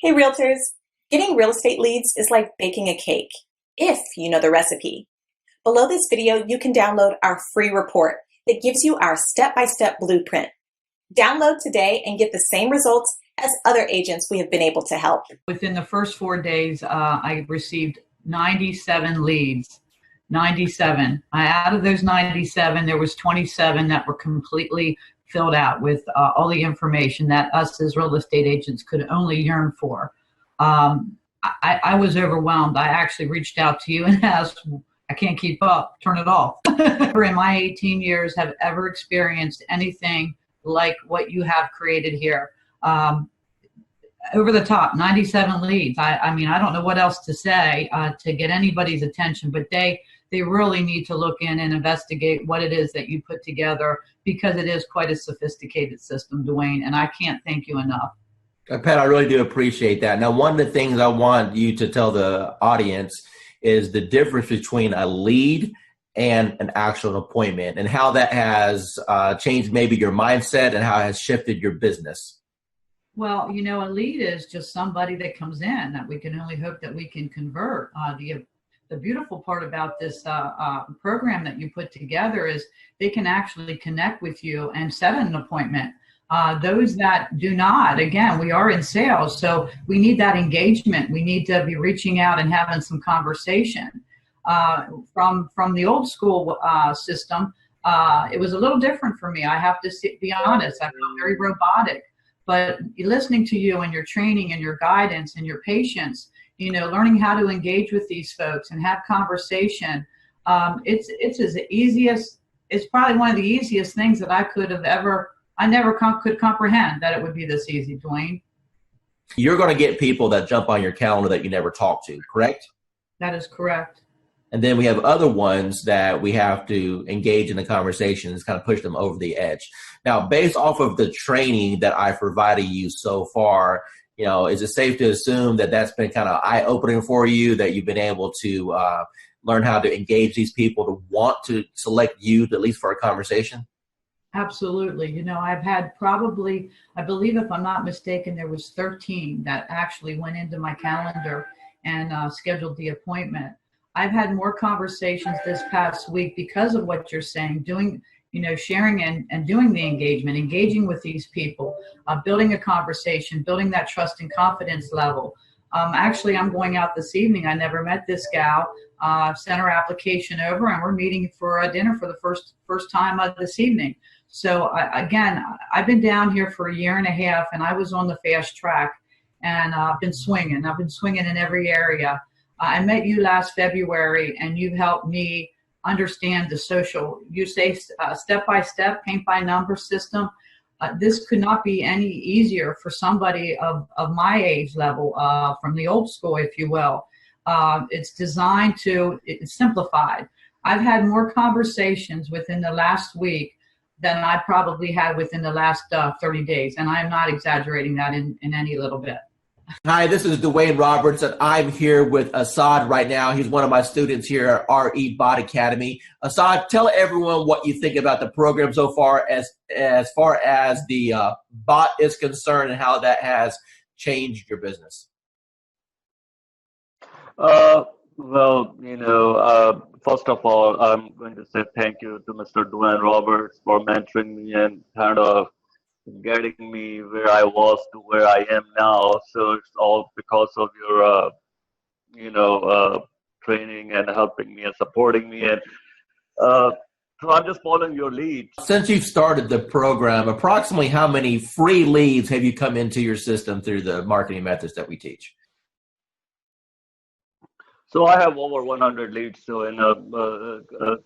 Hey realtors, getting real estate leads is like baking a cake, if you know the recipe. Below this video, you can download our free report that gives you our step-by-step blueprint. Download today and get the same results as other agents we have been able to help. Within the first 4 days, I received 97 leads. 97. Out of those 97, there was 27 that were completely filled out with all the information that us as real estate agents could only yearn for. I was overwhelmed. I actually reached out to you and asked, I can't keep up, turn it off. In my 18 years, have ever experienced anything like what you have created here. Over the top, 97 leads. I mean, I don't know what else to say to get anybody's attention, but they really need to look in and investigate what it is that you put together, because it is quite a sophisticated system, Dwayne, and I can't thank you enough. Pat, I really do appreciate that. Now, one of the things I want you to tell the audience is the difference between a lead and an actual appointment, and how that has changed maybe your mindset and how it has shifted your business. Well, you know, a lead is just somebody that comes in that we can only hope that we can convert. The beautiful part about this program that you put together is they can actually connect with you and set an appointment. Those that do not, again, we are in sales, so we need that engagement. We need to be reaching out and having some conversation. From the old school system, it was a little different for me. I have to be honest. I felt very robotic. But listening to you and your training and your guidance and your patience, you know, learning how to engage with these folks and have conversation, it's probably one of the easiest things that I could have ever. I never could comprehend that it would be this easy, Dwayne. You're going to get people that jump on your calendar that you never talk to, correct? That is correct. And then we have other ones that we have to engage in the conversations, kind of push them over the edge. Now, based off of the training that I've provided you so far, you know, is it safe to assume that that's been kind of eye-opening for you, that you've been able to learn how to engage these people to want to select you, at least for a conversation? Absolutely. You know, I've had probably, I believe if I'm not mistaken, there was 13 that actually went into my calendar and scheduled the appointment. I've had more conversations this past week because of what you're saying, doing, you know, sharing and doing the engagement, engaging with these people, building a conversation, building that trust and confidence level. Actually, I'm going out this evening. I never met this gal. Sent her application over, and we're meeting for a dinner for the first time this evening. So again, I've been down here for a year and a half, and I was on the fast track, and I've been swinging. I've been swinging in every area. I met you last February, and you've helped me understand the social, you say step-by-step, paint-by-number system. This could not be any easier for somebody of my age level, from the old school, if you will. It's designed to, it's simplified. I've had more conversations within the last week than I probably had within the last 30 days. And I'm not exaggerating that in any little bit. Hi, this is Dwayne Roberts, and I'm here with Assad right now. He's one of my students here at RE Bot Academy. Assad, tell everyone what you think about the program so far as the bot is concerned, and how that has changed your business. Well, you know, first of all, I'm going to say thank you to Mr. Dwayne Roberts for mentoring me and kind of getting me where I was to where I am now. So it's all because of your, training and helping me and supporting me. And so I'm just following your lead. Since you've started the program, approximately how many free leads have you come into your system through the marketing methods that we teach? So I have over 100 leads, so in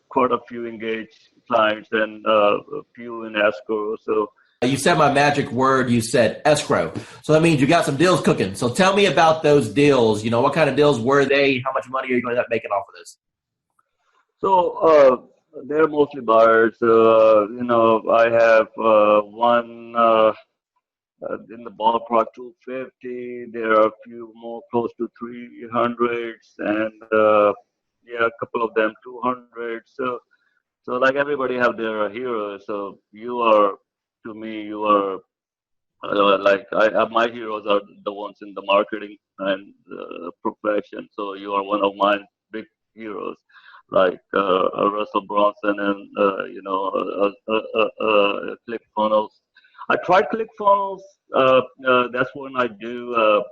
quite a few engaged clients and a few in escrow. So you said my magic word, you said escrow. So that means you got some deals cooking. So tell me about those deals. You know, what kind of deals were they? How much money are you going to end up making off of this? So they're mostly buyers. I have one in the ballpark 250. There are a few more close to 300s, and a couple of them 200. So like everybody have their heroes. So you are, to me, you are My heroes are the ones in the marketing and profession. So you are one of my big heroes, like Russell Bronson and ClickFunnels. I tried ClickFunnels. That's when I do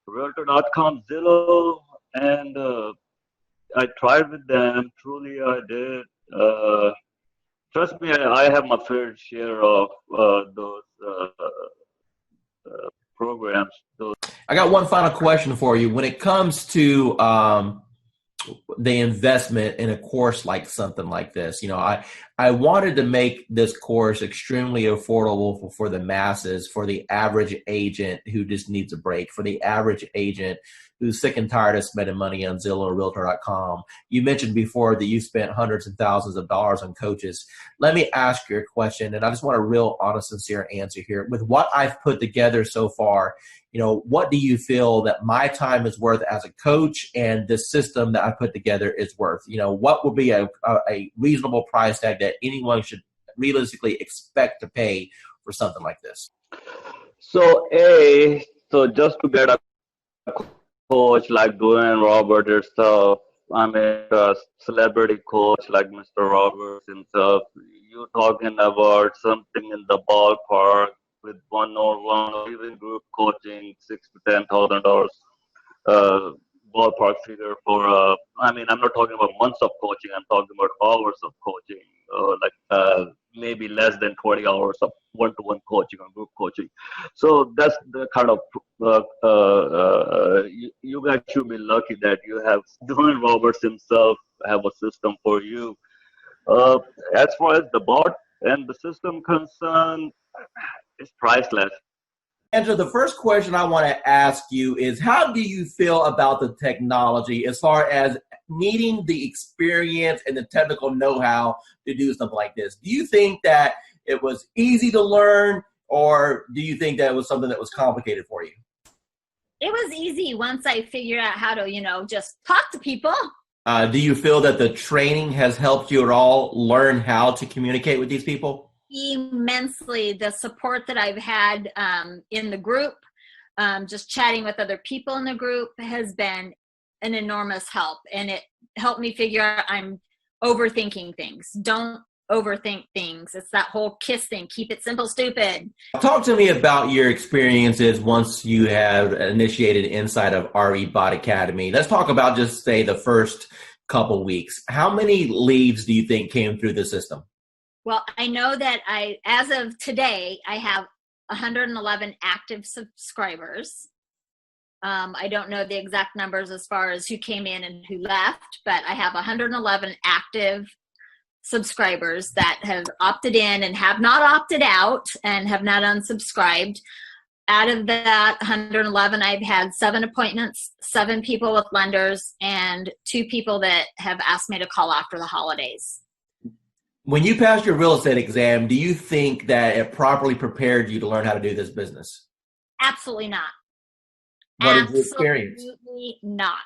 Realtor.com, Zillow, and I tried with them. Truly, I did. Trust me, I have my fair share of those programs. Those. I got one final question for you. When it comes to the investment in a course like something like this, I wanted to make this course extremely affordable for the masses, for the average agent who just needs a break, for the average agent who's sick and tired of spending money on Zillow or Realtor.com. You mentioned before that you spent hundreds and thousands of dollars on coaches. Let me ask you a question, and I just want a real honest, sincere answer here. With what I've put together so far, what do you feel that my time is worth as a coach and the system that I put together is worth? What would be a reasonable price tag that anyone should realistically expect to pay for something like this? So just to get a coach like Dwayne Roberts himself, I mean, a celebrity coach like Mr. Roberts himself, you're talking about something in the ballpark with one-on-one or even group coaching, $6,000 to $10,000 ballpark figure for. I'm not talking about months of coaching. I'm talking about hours of coaching, maybe less than 20 hours of one-to-one coaching or group coaching. So that's the kind of you guys should be lucky that you have Dwayne Roberts himself have a system for you. Uh, as far as the bot and the system concerned, it's priceless. Angela, the first question I want to ask you is, how do you feel about the technology as far as needing the experience and the technical know-how to do something like this? Do you think that it was easy to learn, or do you think that it was something that was complicated for you? It was easy once I figured out how to, just talk to people. Do you feel that the training has helped you at all learn how to communicate with these people? Immensely. The support that I've had in the group, just chatting with other people in the group, has been an enormous help. And it helped me figure out I'm overthinking things. Don't overthink things. It's that whole KISS thing. Keep it simple, stupid. Talk to me about your experiences once you have initiated inside of RE Bot Academy. Let's talk about just say the first couple weeks. How many leads do you think came through the system? Well, I know that as of today, I have 111 active subscribers. I don't know the exact numbers as far as who came in and who left, but I have 111 active subscribers that have opted in and have not opted out and have not unsubscribed. Out of that 111, I've had 7 appointments, 7 people with lenders, and 2 people that have asked me to call after the holidays. When you passed your real estate exam, do you think that it properly prepared you to learn how to do this business? Absolutely not. What did you experience? Absolutely not.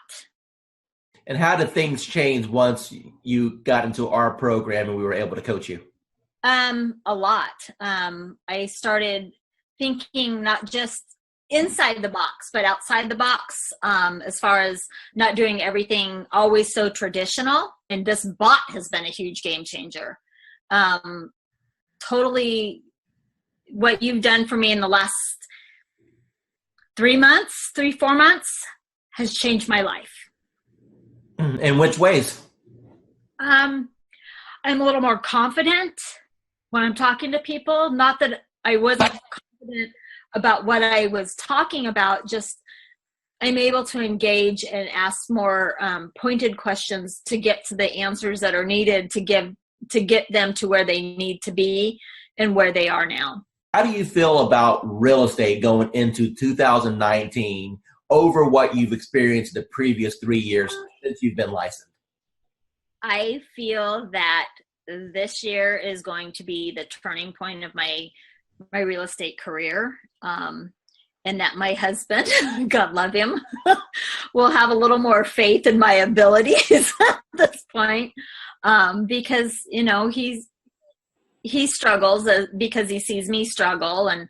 And how did things change once you got into our program and we were able to coach you? A lot. I started thinking not just inside the box, but outside the box, as far as not doing everything always so traditional. And this bot has been a huge game changer. Totally what you've done for me in the last 4 months has changed my life. In which ways? I'm a little more confident when I'm talking to people. Not that I wasn't confident about what I was talking about, just I'm able to engage and ask more pointed questions to get to the answers that are needed to get them to where they need to be and where they are now. How do you feel about real estate going into 2019 over what you've experienced the previous 3 years since you've been licensed? I feel that this year is going to be the turning point of my real estate career. And that my husband, God love him, will have a little more faith in my abilities at this point, because he struggles because he sees me struggle, and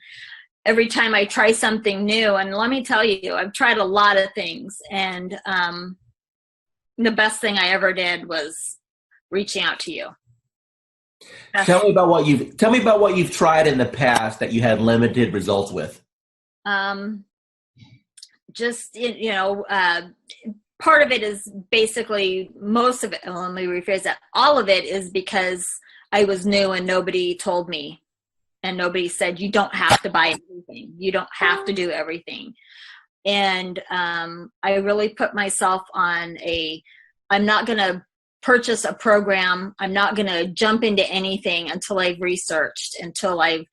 every time I try something new, and let me tell you, I've tried a lot of things, and the best thing I ever did was reaching out to you. Tell me about what you've tried in the past that you had limited results with. Just, part of it is basically, most of it, let me rephrase that, all of it is because I was new and nobody told me, and nobody said, you don't have to buy everything. You don't have to do everything. And I really put myself on I'm not going to purchase a program. I'm not going to jump into anything until I've researched, until I've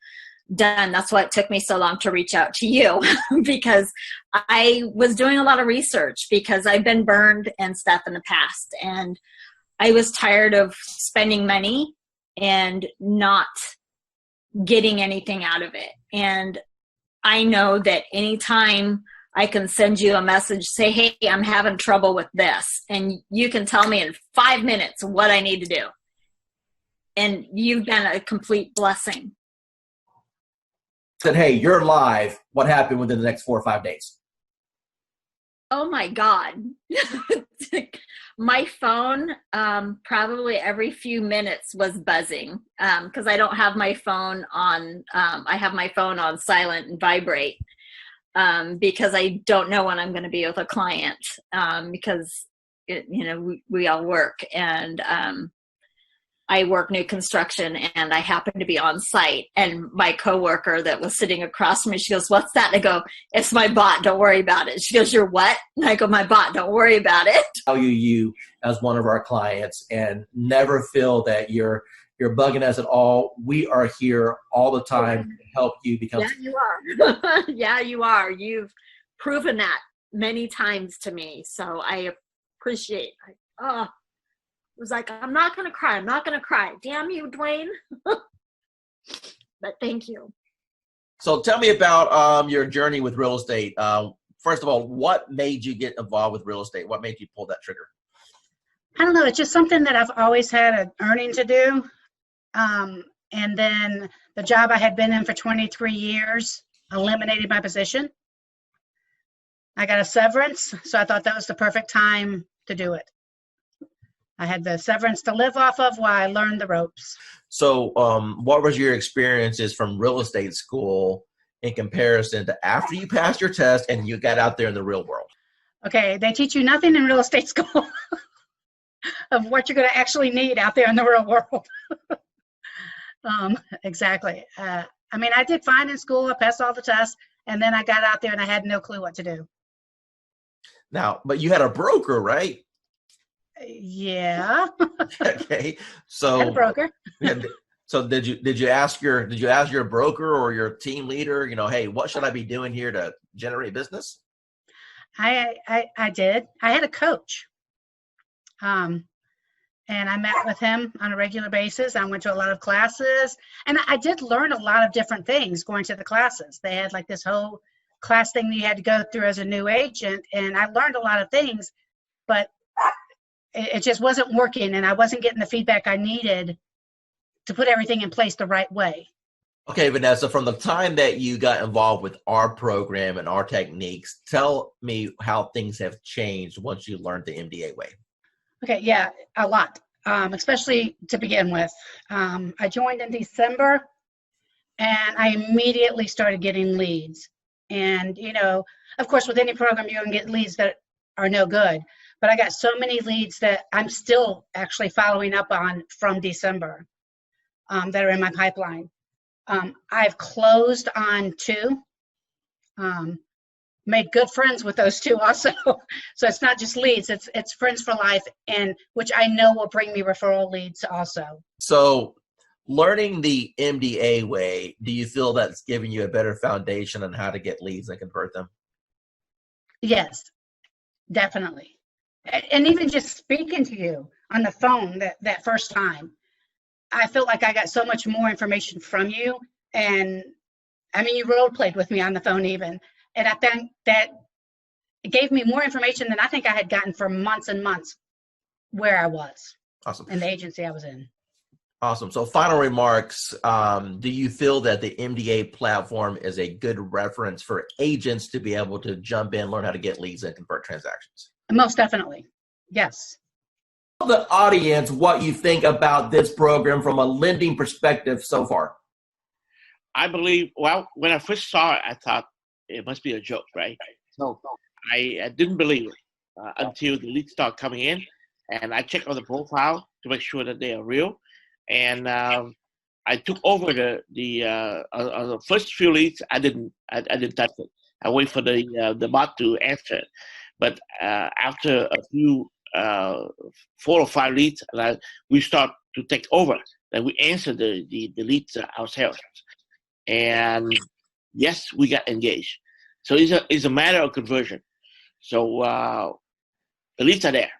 done. That's why it took me so long to reach out to you, because I was doing a lot of research, because I've been burned and stuff in the past, and I was tired of spending money and not getting anything out of it. And I know that anytime I can send you a message, say, hey, I'm having trouble with this, and you can tell me in 5 minutes what I need to do. And you've been a complete blessing. Said, hey, you're live. What happened within the next 4 or 5 days? Oh my God. My phone, probably every few minutes was buzzing, because I don't have my phone on, I have my phone on silent and vibrate, because I don't know when I'm going to be with a client, because, we all work, and I work new construction, and I happen to be on site, and my coworker that was sitting across from me, she goes, what's that? And I go, it's my bot. Don't worry about it. She goes, you're what? And I go, my bot. Don't worry about it. Value you as one of our clients, and never feel that you're bugging us at all. We are here all the time to help you become. Yeah, you are. Yeah, you are. You've proven that many times to me. So I appreciate it. It was like, I'm not going to cry. I'm not going to cry. Damn you, Dwayne. But thank you. So tell me about your journey with real estate. First of all, what made you get involved with real estate? What made you pull that trigger? I don't know. It's just something that I've always had an earning to do. And then the job I had been in for 23 years eliminated my position. I got a severance, so I thought that was the perfect time to do it. I had the severance to live off of while I learned the ropes. So what was your experiences from real estate school in comparison to after you passed your test and you got out there in the real world? Okay, they teach you nothing in real estate school of what you're going to actually need out there in the real world. Exactly. I did fine in school. I passed all the tests, and then I got out there and I had no clue what to do. Now, but you had a broker, right? Yeah. Okay. So I had a broker. So did you ask your broker or your team leader, hey, what should I be doing here to generate business? I did. I had a coach. And I met with him on a regular basis. I went to a lot of classes, and I did learn a lot of different things going to the classes. They had like this whole class thing that you had to go through as a new agent, and I learned a lot of things, but it just wasn't working, and I wasn't getting the feedback I needed to put everything in place the right way. Okay, Vanessa, from the time that you got involved with our program and our techniques, tell me how things have changed once you learned the MDA way. Okay, yeah, a lot, especially to begin with. I joined in December, and I immediately started getting leads. And, of course, with any program, you're going to get leads that are no good. But I got so many leads that I'm still actually following up on from December that are in my pipeline. I've closed on 2, made good friends with those 2 also. So it's not just leads, it's friends for life, and which I know will bring me referral leads also. So learning the MDA way, do you feel that's giving you a better foundation on how to get leads and convert them? Yes, definitely. And even just speaking to you on the phone that first time, I felt like I got so much more information from you. And you role played with me on the phone even. And I think that it gave me more information than I think I had gotten for months and months where I was. Awesome. In the agency I was in. Awesome. So final remarks, do you feel that the MDA platform is a good reference for agents to be able to jump in, learn how to get leads and convert transactions? Most definitely. Yes. Tell the audience what you think about this program from a lending perspective so far. I believe, well, when I first saw it, I thought it must be a joke, right? So I didn't believe it until the leads start coming in, and I checked on the profile to make sure that they are real. And I took over the first few leads. I didn't touch it. I wait for the bot to answer it. But after a few 4 or 5 leads, we start to take over. Then we answer the leads ourselves. And yes, we got engaged. So it's a matter of conversion. So the leads are there.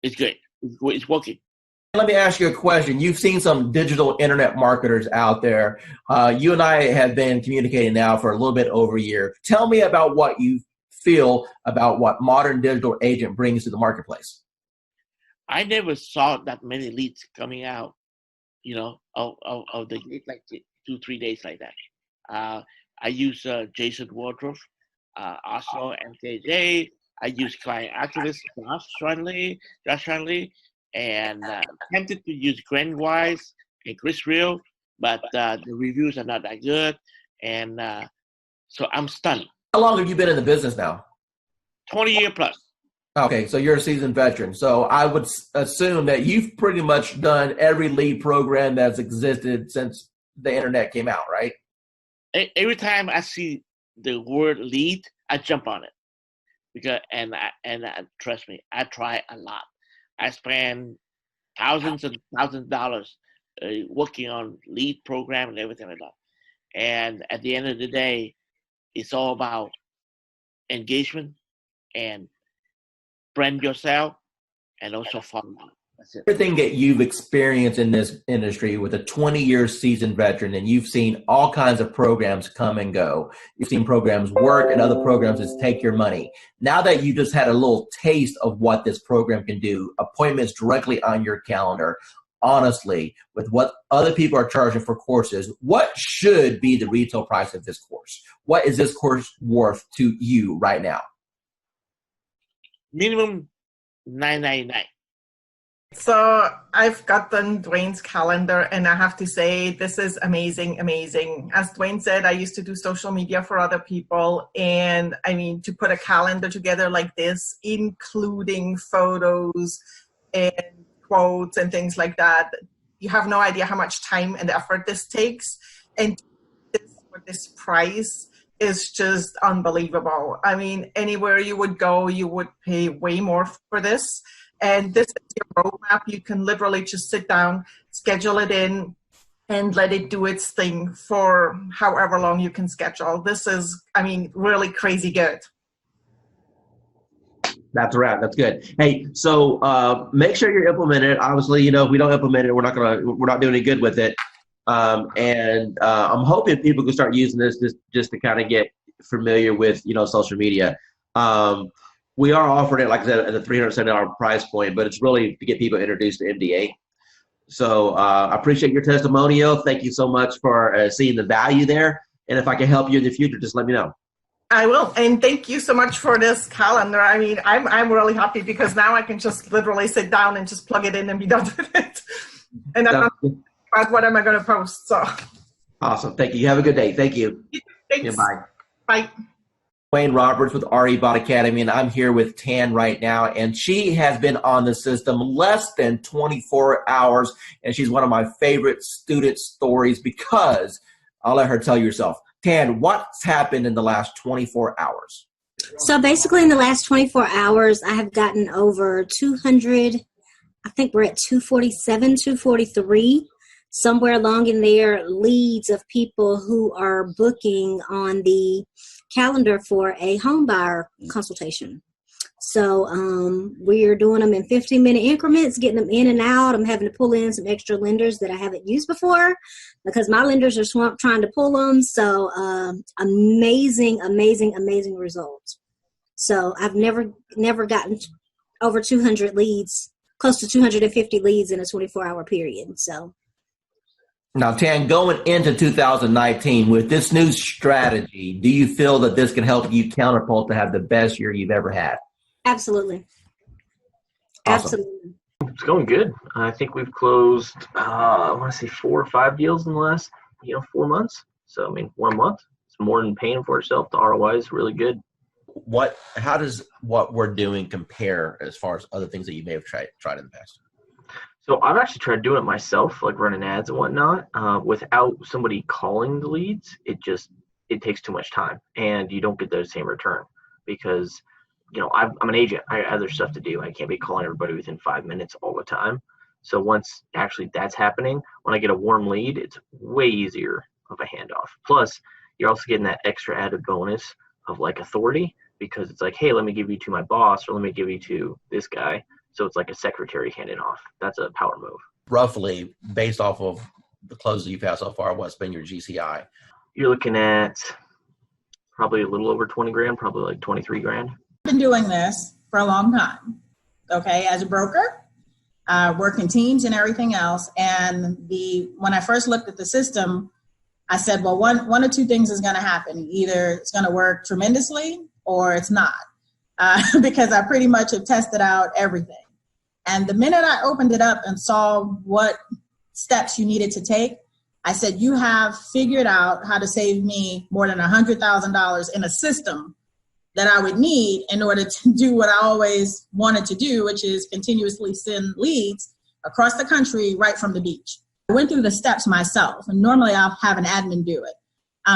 It's good. It's working. Let me ask you a question. You've seen some digital internet marketers out there. You and I have been communicating now for a little bit over a year. Tell me about what you feel about what modern digital agent brings to the marketplace. I never saw that many leads coming out, of the like 2-3 days like that. I use Jason Wardrobe, also MKJ. I use client activist Josh Shanley, and tempted to use Grant Wise and Chris Real, but the reviews are not that good, and so I'm stunned. How long have you been in the business now? 20 year plus. Okay, so you're a seasoned veteran. So I would assume that you've pretty much done every lead program that's existed since the internet came out, right? Every time I see the word lead, I jump on it because and trust me, I try a lot. I spend thousands and thousands of dollars working on lead program and everything like that. And at the end of the day, it's all about engagement and brand yourself and also follow up. That's it. Everything that you've experienced in this industry with a 20-year seasoned veteran, and you've seen all kinds of programs come and go. You've seen programs work and other programs just take your money. Now that you just had a little taste of what this program can do, appointments directly on your calendar, honestly, with what other people are charging for courses, what should be the retail price of this course? What is this course worth to you right now? Minimum $9.99. So I've gotten Dwayne's calendar, and I have to say this is amazing, amazing. As Dwayne said, I used to do social media for other people, and I mean, to put a calendar together like this, including photos and quotes and things like that, you have no idea how much time and effort this takes. And this price is just unbelievable. I mean, anywhere you would go, you would pay way more for this. And this is your roadmap. You can literally just sit down, schedule it in, and let it do its thing for however long you can schedule. This is, I mean, really crazy good. That's a wrap. That's good. Hey, so make sure you're implementing it. Obviously, if we don't implement it, we're not doing any good with it. And I'm hoping people can start using this just to kind of get familiar with, social media. We are offering it, like I said, at a $370 price point, but it's really to get people introduced to MDA. So I appreciate your testimonial. Thank you so much for seeing the value there. And if I can help you in the future, just let me know. I will. And thank you so much for this calendar. I mean, I'm really happy because now I can just literally sit down and just plug it in and be done with it. And I'm not about what am I going to post. So awesome. Thank you. You have a good day. Thank you. Thanks. Yeah, bye. Bye. Wayne Roberts with RE Bot Academy, and I'm here with Tan right now, and she has been on the system less than 24 hours, and she's one of my favorite student stories because I'll let her tell you herself. Tan, what's happened in the last 24 hours? So basically in the last 24 hours, I have gotten over 200, I think we're at 247, 243, somewhere along in there, leads of people who are booking on the calendar for a home buyer consultation. So we're doing them in 15-minute increments, getting them in and out. I'm having to pull in some extra lenders that I haven't used before because my lenders are swamped trying to pull them. So amazing, amazing, amazing results. So I've never gotten over 200 leads, close to 250 leads in a 24-hour period. So Now, Tan, going into 2019 with this new strategy, do you feel that this can help you counterpult to have the best year you've ever had? Absolutely. Awesome. Absolutely. It's going good. I think we've closed, I want to say 4 or 5 deals in the last, 4 months. So, I mean, 1 month, it's more than paying for itself. The ROI is really good. How does what we're doing compare as far as other things that you may have tried in the past? So I've actually tried doing it myself, like running ads and whatnot, without somebody calling the leads. It takes too much time, and you don't get the same return because, I'm an agent. I have other stuff to do. I can't be calling everybody within 5 minutes all the time. So once actually that's happening, when I get a warm lead, it's way easier of a handoff. Plus, you're also getting that extra added bonus of like authority because it's like, hey, let me give you to my boss or let me give you to this guy. So it's like a secretary handing off. That's a power move. Roughly, based off of the closes you've had so far, what's been your GCI? You're looking at probably a little over 20 grand, probably like 23 grand. I've been doing this for a long time, okay, as a broker, working teams and everything else. And when I first looked at the system, I said, well, one or two things is going to happen. Either it's going to work tremendously or it's not, because I pretty much have tested out everything. And the minute I opened it up and saw what steps you needed to take, I said, you have figured out how to save me more than $100,000 in a system that I would need in order to do what I always wanted to do, which is continuously send leads across the country right from the beach. I went through the steps myself, and normally I'll have an admin do it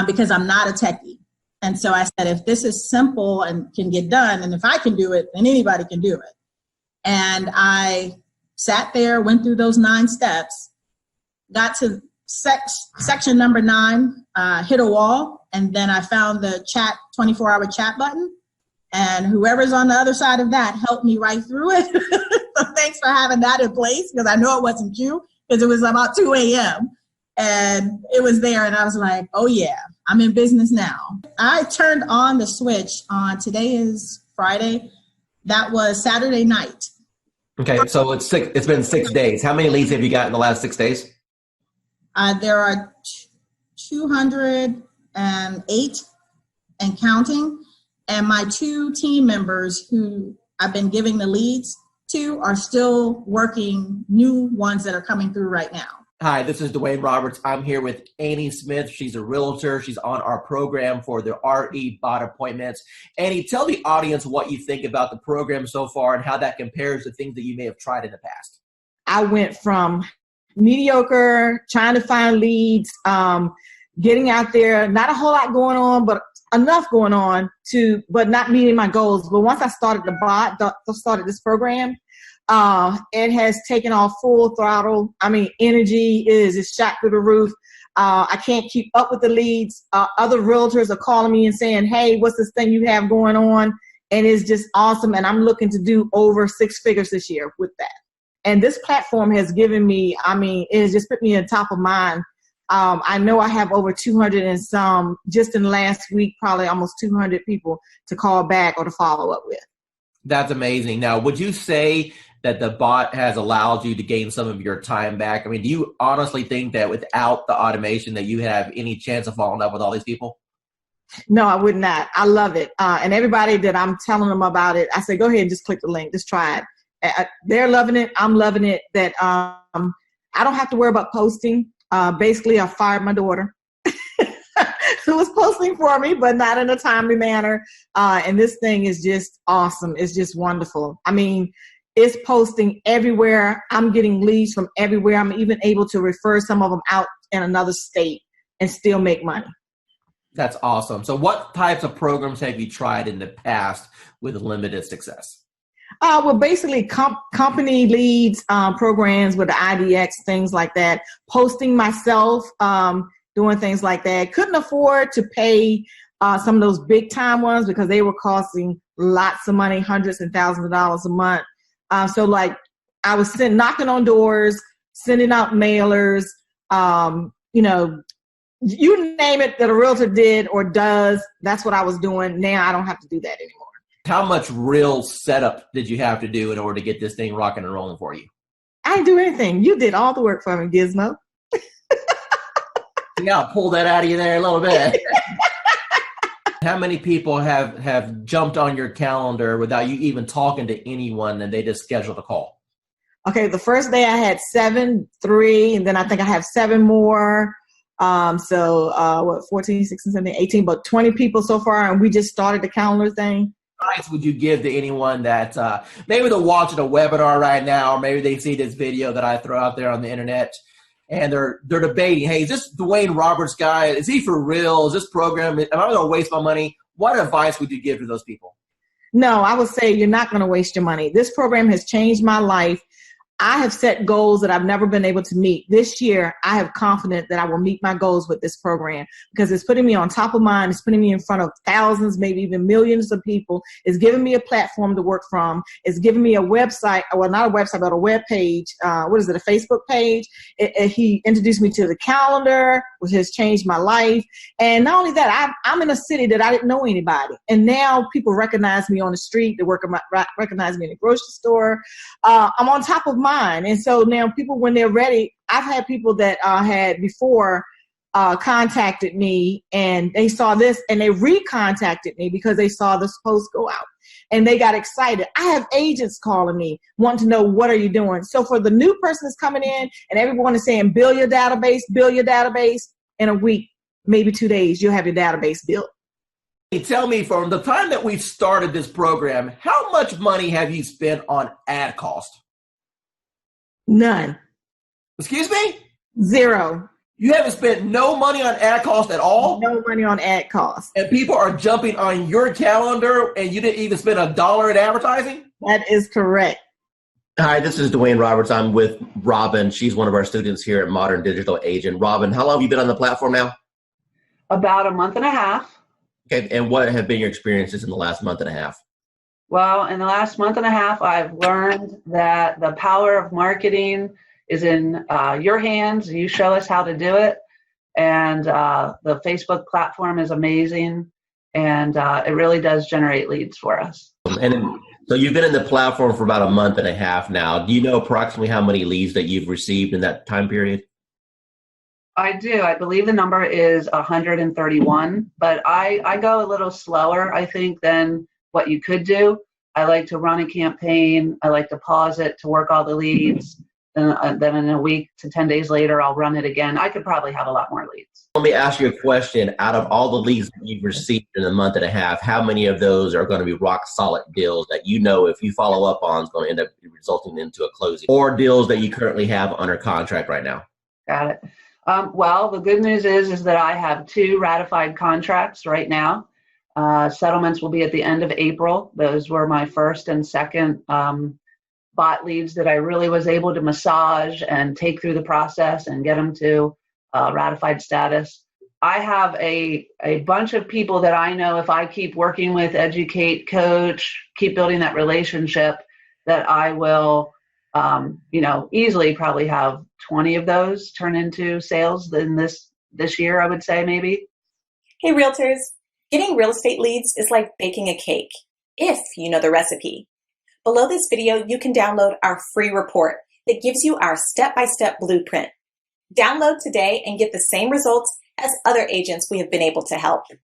because I'm not a techie. And so I said, if this is simple and can get done, and if I can do it, then anybody can do it. And I sat there, went through those 9 steps, got to section number 9, hit a wall, and then I found the 24-hour chat button, and whoever's on the other side of that helped me right through it. So thanks for having that in place, because I know it wasn't you, because it was about 2 a.m. and it was there, and I was like, oh yeah, I'm in business now. I turned on the switch on, today is Friday, that was Saturday night. Okay, so it's been 6 days. How many leads have you got in the last 6 days? There are 208 and counting, and my 2 team members who I've been giving the leads to are still working new ones that are coming through right now. Hi, this is Dwayne Roberts. I'm here with Annie Smith. She's a realtor. She's on our program for the RE bot appointments. Annie, tell the audience what you think about the program so far and how that compares to things that you may have tried in the past. I went from mediocre, trying to find leads, getting out there, not a whole lot going on, but enough going on but not meeting my goals. But once I started started this program, it has taken off full throttle. I mean, energy is shot through the roof. I can't keep up with the leads. Other realtors are calling me and saying, hey, what's this thing you have going on? And it's just awesome. And I'm looking to do over 6 figures this year with that. And this platform has given me, it has just put me on top of mind. I know I have over 200 and some, just in the last week, probably almost 200 people to call back or to follow up with. That's amazing. Now, would you say that the bot has allowed you to gain some of your time back? I mean, do you honestly think that without the automation that you have any chance of following up with all these people? No, I would not. I love it. And everybody that I'm telling them about it, I say, go ahead and just click the link. Just try it. They're loving it. I'm loving it. That I don't have to worry about posting. Basically, I fired my daughter who was posting for me, but not in a timely manner. And this thing is just awesome. It's just wonderful. I mean, it's posting everywhere. I'm getting leads from everywhere. I'm even able to refer some of them out in another state and still make money. That's awesome. So what types of programs have you tried in the past with limited success? Well, basically company leads, programs with the IDX, things like that. Posting myself, doing things like that. Couldn't afford to pay some of those big time ones because they were costing lots of money, hundreds and thousands of dollars a month. So like I was knocking on doors, sending out mailers, you name it that a realtor did or does, that's what I was doing. Now I don't have to do that anymore. How much real setup did you have to do in order to get this thing rocking and rolling for you? I didn't do anything. You did all the work for me, Gizmo. Yeah, I'll pull that out of you there a little bit. How many people have jumped on your calendar without you even talking to anyone and they just scheduled a call? Okay, the first day I had 7, 3, and then I think I have 7 more. So 14, 16, 17, 18, but 20 people so far, and we just started the calendar thing. What advice would you give to anyone that maybe they're watching a webinar right now, or maybe they see this video that I throw out there on the internet, and they're debating, hey, is this Dwayne Roberts guy? Is he for real? Is this program, am I going to waste my money? What advice would you give to those people? No, I would say you're not going to waste your money. This program has changed my life. I have set goals that I've never been able to meet. This year, I have confidence that I will meet my goals with this program because it's putting me on top of mind. It's putting me in front of thousands, maybe even millions of people. It's giving me a platform to work from. It's giving me a website, well, not a website, but a web page. What is it, a Facebook page? He introduced me to the calendar, which has changed my life. And not only that, I'm in a city that I didn't know anybody. And now people recognize me on the street. They recognize me in the grocery store. I'm on top of mind. And so now people, when they're ready, I've had people that had before contacted me and they saw this and they recontacted me because they saw this post go out and they got excited. I have agents calling me wanting to know, what are you doing? So for the new person that's coming in and everyone is saying, build your database in a week, maybe 2 days, you'll have your database built. Tell me, from the time that we started this program, how much money have you spent on ad cost? None. Excuse me? 0. You haven't spent no money on ad cost at all? No money on ad cost. And people are jumping on your calendar and you didn't even spend $1 in advertising? That is correct. Hi, this is Dwayne Roberts. I'm with Robin. She's one of our students here at Modern Digital Agent. Robin, how long have you been on the platform now? About a month and a half. Okay, and what have been your experiences in the last month and a half? Well, in the last month and a half, I've learned that the power of marketing is in your hands. You show us how to do it. And the Facebook platform is amazing. And it really does generate leads for us. So you've been in the platform for about a month and a half now. Do you know approximately how many leads that you've received in that time period? I do. I believe the number is 131, but I go a little slower, I think, than what you could do. I like to run a campaign. I like to pause it to work all the leads. Then in a week to 10 days later, I'll run it again. I could probably have a lot more leads. Let me ask you a question. Out of all the leads that you've received in a month and a half, how many of those are going to be rock solid deals that you know if you follow up on is going to end up resulting into a closing, or deals that you currently have under contract right now? Got it. Well, the good news is that I have 2 ratified contracts right now. Settlements will be at the end of April. Those were my first and second bot leads that I really was able to massage and take through the process and get them to ratified status. I have a bunch of people that I know if I keep working with, educate, coach, keep building that relationship, that I will easily probably have 20 of those turn into sales in this year, I would say, maybe. Hey, realtors. Getting real estate leads is like baking a cake, if you know the recipe. Below this video, you can download our free report that gives you our step-by-step blueprint. Download today and get the same results as other agents we have been able to help.